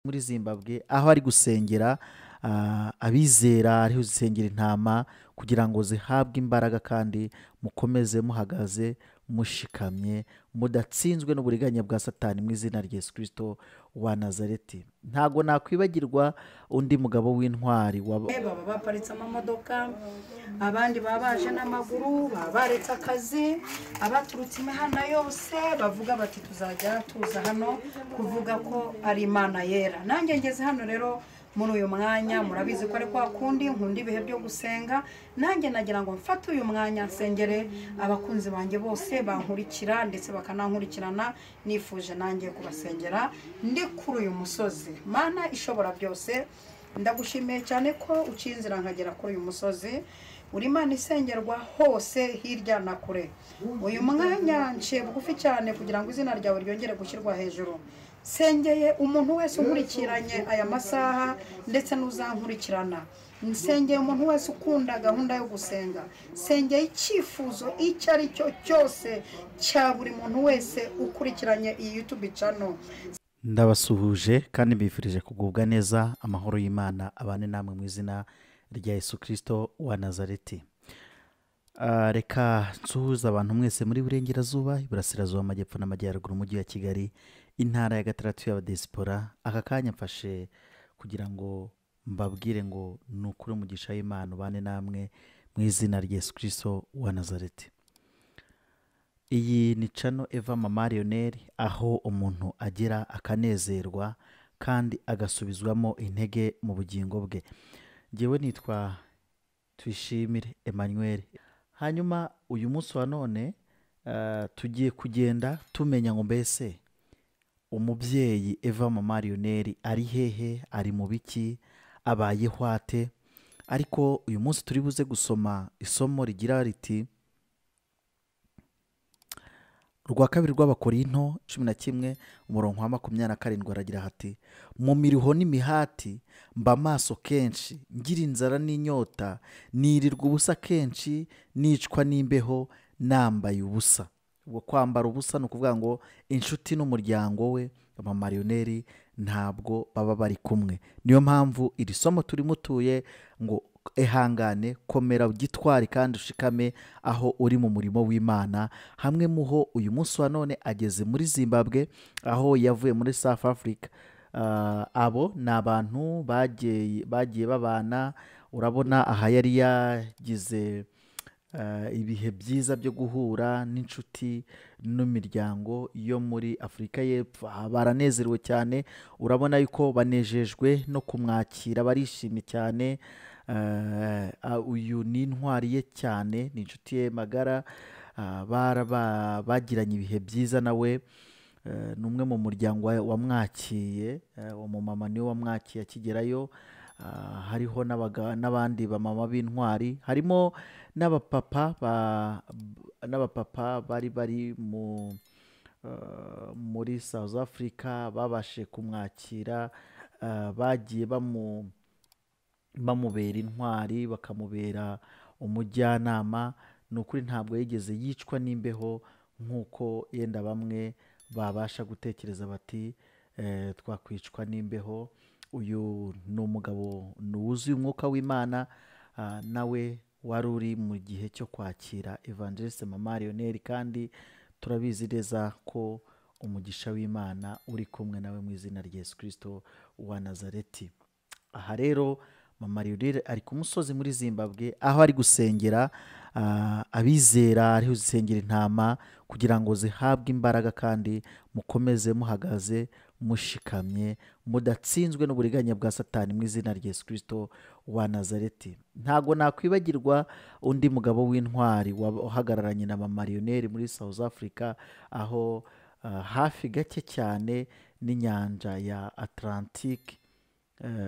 muri Zimbabwe aho ari gusengera abizera, ari gusengera intama kugira ngo zihabwe imbaraga kandi mukomeze muhagaze mushikamye mudatsinzwe n'uburiganya bwa Satani mu izina rya Yesu Kristo wa Nazareti. Ntago nakwibagirwa undi mugabo w'intwari baba baparitse amamodoka, abandi babaje n'amaguru, babaretse akazi, abaturutse imihanda yose bavuga bati tuzajya tuza hano kuvuga ko ari Imana yera. Nanjye ngeze hano rero muri uyu mwanya, murabizi ko ari kwa kundi nkunda ibihe byo gusenga, nanjye nagira ngo mfate uyu mwanya nsengere abakunzi banjye bose bankurikira ndetse bakanankurikirana. Nifuje nanjye kubasengera ndi kuri uyu musozi. Mana ishobora byose, ndagushimiye cyane ko ucinzira nkagera kuri uyu musozi. Uri Imana isengerwa hose hirya na kure. Uyu mwanya nciye bugufi cyane kugira ngo izina ryawe ryongere gushyirwa hejuru. Sengeye umuntu wese unkurikiranye aya masaha ndetse n'uzankurikirana. Nsengeye umuntu wese ukunda gahunda yo gusenga. Sengeye icyifuzo icyo ari cyo cyose cya buri muntu wese ukurikiranye iyi YouTube channel. Ndabasuhuje kandi mbifurije kugubwa neza. Amahoro y'Imana abane namwe mu izina rya Yesu Kristo wa Nazareti. Reka nsuhuza abantu mwese muri Burengerazuba, Iburasirazuba, Amajyepfo n'Amajyaruguru, umujyi wa Kigali, intara ya gatandatu y'Abadiaspora. Aka kanya mfashe kugira ngo mbabwire ngo nukuri umugisha w'Imana ubane namwe mu izina rya Yesu Kristo wa Nazareti. Iyi ni channel Eva Mama Lionel, aho umuntu agera akanezerwa kandi agasubizwamo intege mu bugingo bwe. Ngewe nitwa Twishimire Emmanuel. Hanyuma uyu munsi wa none tugiye kugenda tumenya ngo mbese umubyeyi Eva Mama Lionel ari hehe, ari mu biki, abayeho ate. Ariko uyu munsi turi buze gusoma isomo rigira riti Urwa kabiri rw'Abakorinto 11 umurongo wa 27 aragira hati: mu miriho n'imihati mba maso kenshi, ngira inzara n'inyota, nirirwa ubusa kenshi, nicwa n'imbeho, nambaye ubusa. Ubwo kwambara ubusa no kuvuga ngo inshuti n'umuryango we Mama Lionel ntabwo baba bari kumwe. Niyo mpamvu iri somo turi mutuye ngo ehangane, komera ugitwari kandi ushikame aho uri mu murimo w'Imana. Hamwe muho uyu munsi wa none ageze muri Zimbabwe, aho yavuye muri South Africa. Abo ni abantu bagiye babana. Urabona aha yari yagize ibihe byiza byo guhura n'inshuti n'imiryango yo muri Afurika y'Epfo. Baranezerewe cyane, urabona yuko banejejwe no kumwakira, barishimye cyane. Uyu ni intwari ye cyane, ni inshuti ye magara. Bagiranye ibihe byiza nawe. Numwe mu muryango wamwakiye, umumama niwe wamwakiye akigerayo. Hariho n'abandi bamama b'intwari, harimo n'abapapa bari muri South Africa babashe kumwakira. Bagiye bamubera intwari, bakamubera umujyanama. Ni ukuri ntabwo yigeze yicwa n'imbeho nk'uko yenda bamwe babasha gutekereza bati twakwicwa n'imbeho. Uyu ni umugabo wuzuye umwuka w'Imana, nawe wari uri mu gihe cyo kwakira Evangeliste Mama Lionel, kandi turabizi neza ko umugisha w'Imana uri kumwe nawe mu izina rya Yesu Kristo wa Nazareti. Aha rero Mama Lionel ari ku musozi muri Zimbabwe, aho ari gusengera abizera, ari gusengera intama kugira ngo zihabwe imbaraga kandi mukomeze muhagaze mushikamye mudatsinzwe n'uburiganya bwa Satani mu izina rya Yesu Kristo wa Nazareti. Ntago nakwibagirwa undi mugabo w'intwari uhagararanye na Mama Lionel muri South Africa, aho hafi gake cyane n'inyanja ya Atlantic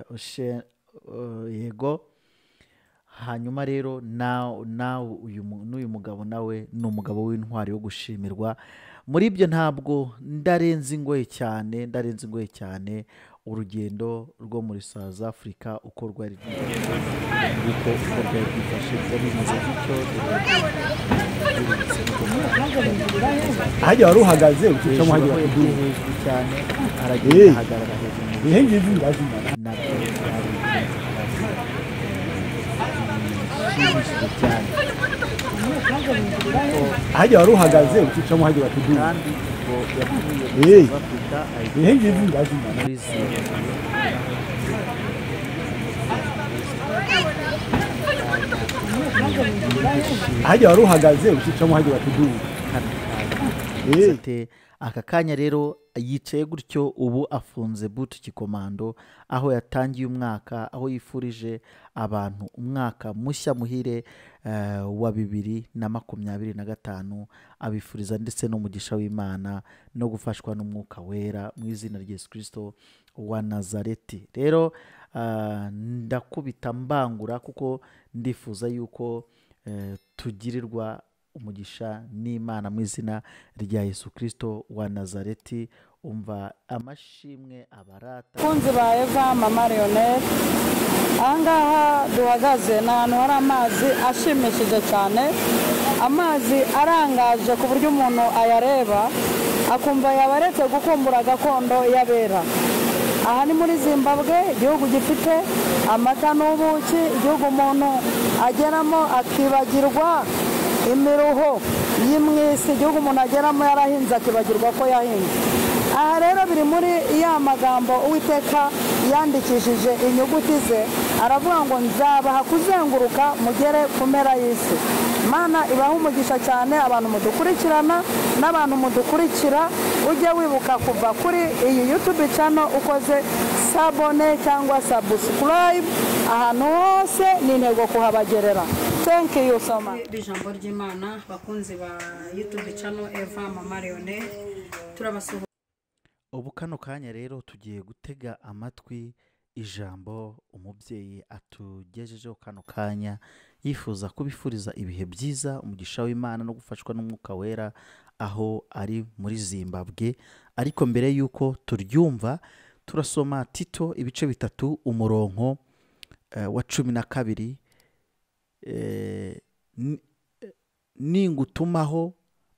Ocean, yego. Hanyuma rero n'uyu mugabo nawe ni umugabo w'intwari wo gushimirwa. Muri ibyo ntabwo ndarenze ingoye cyane urugendo rwo muri South Africa uko rwari rwifashe bimeze bityo. Hajya wari uhagaze ucamo hajya hejuru cyane, aragiye ahagarara hejuru ngizi ndazimana nabyo byari bishimishije cyane hajya wari uhagaze ucicamo hajya batuduye kandi ubwo yavuye muri South Africa ngizi ndazimana muri Zimbabwe hajya wari uhagaze ucicamo hajya batuduye ate aka kanya rero yicaye gutyo ubu afunze butu kikomando aho yatangiye umwaka aho yifurije abantu umwaka mushya muhire wa 2025 abifuriza ndetse n'umugisha w'Imana no gufashwa n'umwuka wera mu izina rya Yesu Kristo wa Nazareti. Rero ndakubita mbangura kuko ndifuza yuko tugirirwa umugisha n'Imana mu izina rya Yesu Kristo wa Nazareti. Umva amashimwe abarata kunzi ba Eva Mama Lionel. Ahangaha duhagaze ni ahantu hari amazi ashimishije cyane, amazi arangaje ku buryo umuntu ayareba akumva yabaretse gukumbura gakondo y'abera. Aha ni muri Zimbabwe, igihugu gifite amata n'ubuki, igihugu umuntu ageramo akibagirwa imiruho y'imwisi, igihugu umuntu ageramo yarahinze akibagirwa ko yahinze. Aha rero biri muri ya magambo Uwiteka yandikishije inyuguti ze, aravuga ngo nzabaha kuzenguruka mugere ku mpera y'isi. Mana ibaha umugisha cyane abantu mudukurikirana n'abantu mudukurikira, ujye wibuka kuva kuri iyi YouTube channel ukoze sabone cyangwa subscribe, ahantu hose ni intego kuhabagerera. Thank you so much. Ijambo ry'Imana bakunzi ba YouTube channel Eva Mama Lionel turabasuhuza. Ubu kano kanya rero tugiye gutega amatwi ijambo umubyeyi atugejejeho kano kanya, yifuza kubifuriza ibihe byiza, umugisha w'Imana no gufashwa n'umwuka wera aho ari muri Zimbabwe. Ariko mbere yuko turyumva turasoma Tito ibice 3 umurongo wa 12. Ningutumaho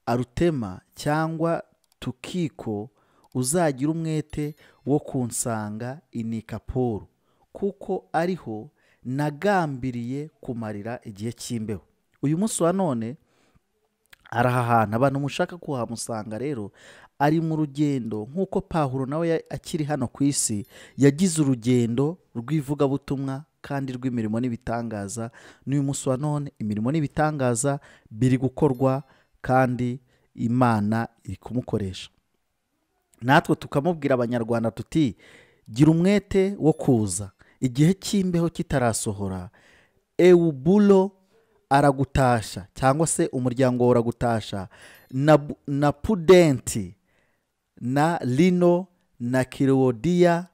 Arutema cyangwa Tukiko uzagira umwete wo kunsanga Inikaporo, kuko ariho nagambiriye kumarira igihe cy'imbeho. Uyu munsi wa none arahahana abantu mushaka kuhamusanga rero ari mu rugendo nk'uko Pawulo nawe akiri hano ku isi yagize urugendo rw'ivugabutumwa kandi rw'imirimo n'ibitangaza. N'uyu munsi wa none imirimo n'ibitangaza biri gukorwa kandi Imana iri kumukoresha. Natwe tukamubwira abanyarwanda tuti gira umwete wo kuza igihe cy'imbeho kitarasohora. Eubulo aragutasha cyangwa se umuryango uragutasha, na Pudenti na Lino na Kirodiya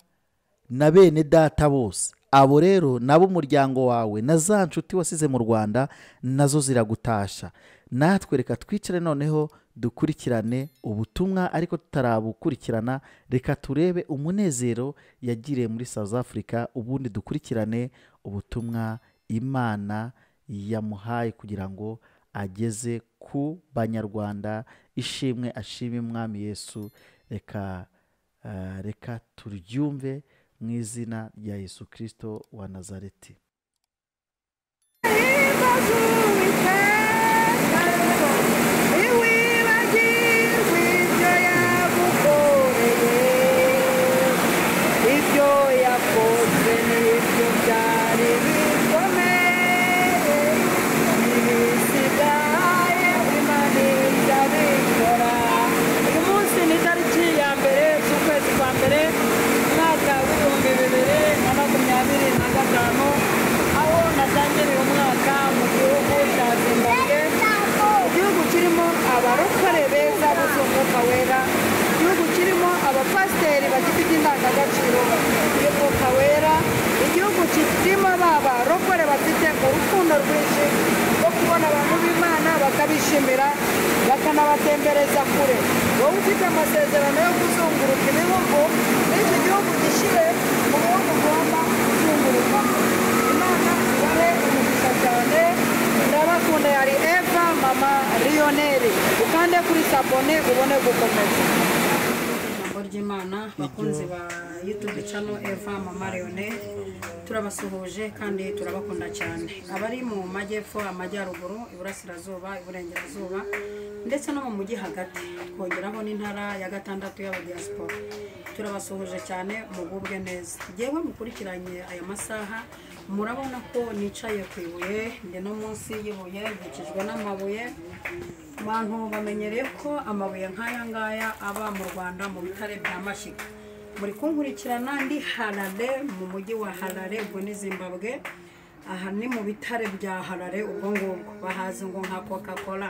na bene data bose. Abo rero nabo umuryango wawe na za nshuti wasize mu Rwanda nazo ziragutasha. Natwe reka twicare noneho dukurikirane ubutumwa, ariko tutarabukurikirana reka turebe umunezero yagiriye muri South Africa, ubundi dukurikirane ubutumwa Imana yamuhaye kugira ngo ageze ku banyarwanda ishimwe, ashime Umwami Yesu. Reka turyumve mu izina rya Yesu Kristo wa Nazareti. Abarokore beza b'umwuka wera, igihugu kirimo abapasiteri bagifite indangagaciro y'umwuka wera, igihugu kirimo abarokore bafite urukundo rwinshi rwo kubona abantu b'Imana bakabishimira bakanabatembereza kure. Wowe ufite amasezerano yo kuzunguruka ibihugu, n'iki gihugu gishyire mu bihugu ugomba kuzungurukamo. Imana ibahe umugisha cyane. Ndabakunda. Yari Eva Mama Lionel. Ukande kuri sabone ubone gukomeza. Ijambo ry'Imana bakunzi ba YouTube channel Eva Mama Leonel turabasuhuje kandi turabakunda cyane abari mu majyepfo amajyaruguru iburasirazuba iburengerazuba ndetse no mu mujyi hagati kongeraho n'intara ya gatandatu y'aba diaspora turabasuhuje cyane mugubwe neza yewe mukurikiranye aya masaha murabona ko nicaye ku ibuye ndi no munsi y'ibuye nkikijwe n'amabuye abantu bamenyereye ko amabuye nk'aya ngaya aba mu Rwanda mu bitare bya Mashiga muri kunkurikirana ndi Harare mu mujyi wa Harare ubwo ni Zimbabwe aha ni mu bitare bya Harare ubwo ngubwo bahazi ngo nka Coca-Cola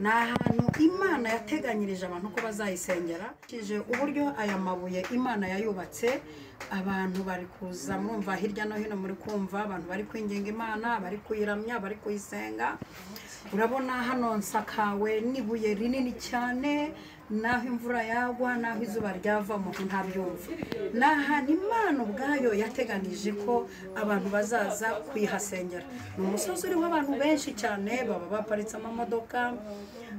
ni ahantu Imana yateganyirije abantu ko bazayisengera kije uburyo aya mabuye Imana yayubatse abantu bari kuza murumva hirya no hino muri kumva abantu bari kwinginga Imana bari kuyiramya bari kuyisenga urabona hano nsakawe nibuye rinini cyane naho imvura yagwa naho izuba ryava umuntu ntabyumva naha Imana ubwayo yateganije ko abantu bazaza kwihasengera ni umusozi uriho abantu benshi cyane baba baparitse amamodoka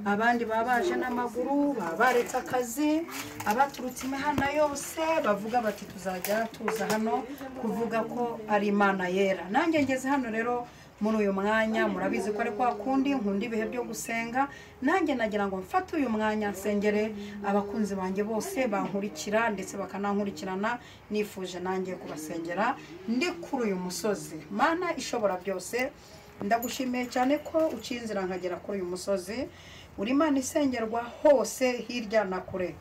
abandi baba baje n'amaguru baba baretse akazi abaturutse imihanda yose bavuga bati tuzajya tuza hano kuvuga ko ari Imana yera nanjye ngeze hano rero muri uyu mwanya murabizi ko ari kwa kundi nkunda ibihe byo gusenga nanjye nagira ngo mfate uyu mwanya nsengere abakunzi banjye bose bankurikira ndetse bakanankurikirana nifuje nanjye kubasengera ndi kuri uyu musozi Mana ishobora byose ndagushimiye cyane ko ucinzira nkagera kuri uyu musozi uri Imana isengerwa hose hirya na kure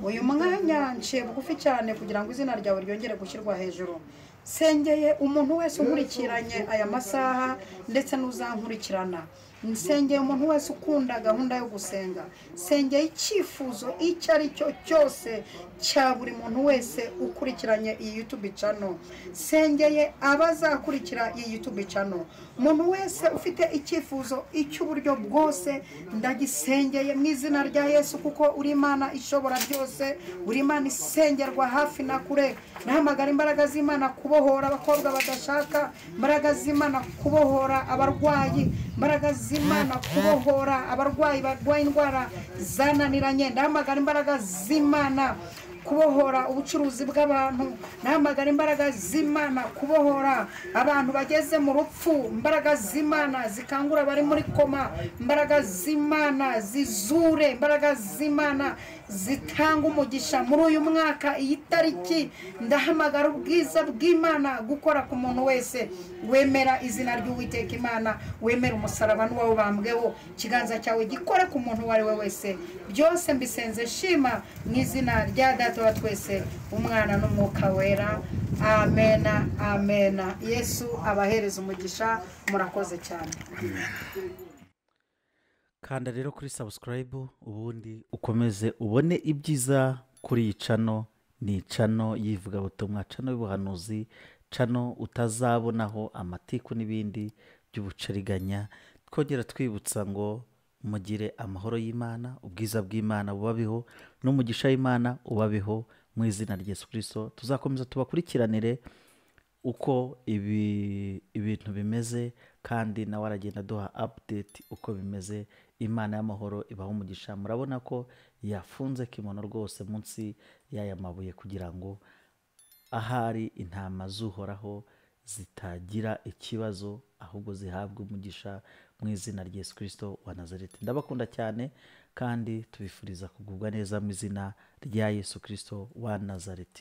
uyu mwanya nciye bugufi cyane kugira ngo izina ryawe ryongere gushyirwa hejuru sengeye umuntu wese unkurikiranye aya masaha ndetse n'uzankurikirana nsengeye umuntu wese ukunda gahunda yo gusenga sengeye icyifuzo icyo ari cyo cyose cya buri muntu wese ukurikiranye iyi YouTube channel sengeye abazakurikira iyi YouTube channel umuntu wese ufite icyifuzo icy'uburyo bwose ndagisengeye mu izina rya Yesu kuko uri Imana ishobora byose uri Imana isengerwa hafi na kure nahamagara imbaraga z'Imana kubohora abakobwa badashaka imbaraga z'Imana kubohora abarwayi imbaraga z'Imana kubohora abarwayi barwaye indwara zananiranye ndahamagara imbaraga z'Imana kubohora ubucuruzi bw'abantu nahamagara imbaraga z'Imana kubohora abantu bageze mu rupfu imbaraga z'Imana zikangura bari muri koma imbaraga z'Imana zizure imbaraga z'Imana zitanga umugisha muri uyu mwaka iyi tariki ndahamagara ubwiza bw'Imana gukora ku muntu wese wemera izina ry'Uwiteka Imana wemera umusaraba n'uwo bambweho kiganza cyawe gikore ku muntu wari we wese byose mbisenze shima mu izina rya Data wa twese umwana n'umwuka wera amena amena Yesu abahereza umugisha murakoze cyane kanda rero kuri subscribe ubundi ukomeze ubone ibyiza kuri iyi channel ni channel yivugabutumwa channel y'ubuhanuzi channel utazabonaho amatiku n'ibindi by'ubucariganya twongera twibutsa ngo mugire amahoro y'Imana ubwiza bw'Imana bubabeho n'umugisha w'Imana ubabeho mu izina rya Yesu Kristo tuzakomeza tubakurikiranire uko ibintu bimeze kandi nawe aragenda duha update uko bimeze Imana y'amahoro ibaho umugisha murabona ko yafunze kimono rwose munsi y'aya mabuye kugira ngo ahari intama zuhoraho zitagira ikibazo ahubwo zihabwa umugisha mu izina rya Yesu Kristo wa Nazareti ndabakunda cyane kandi tubifuriza kugubwa neza mu izina rya Yesu Kristo wa Nazareti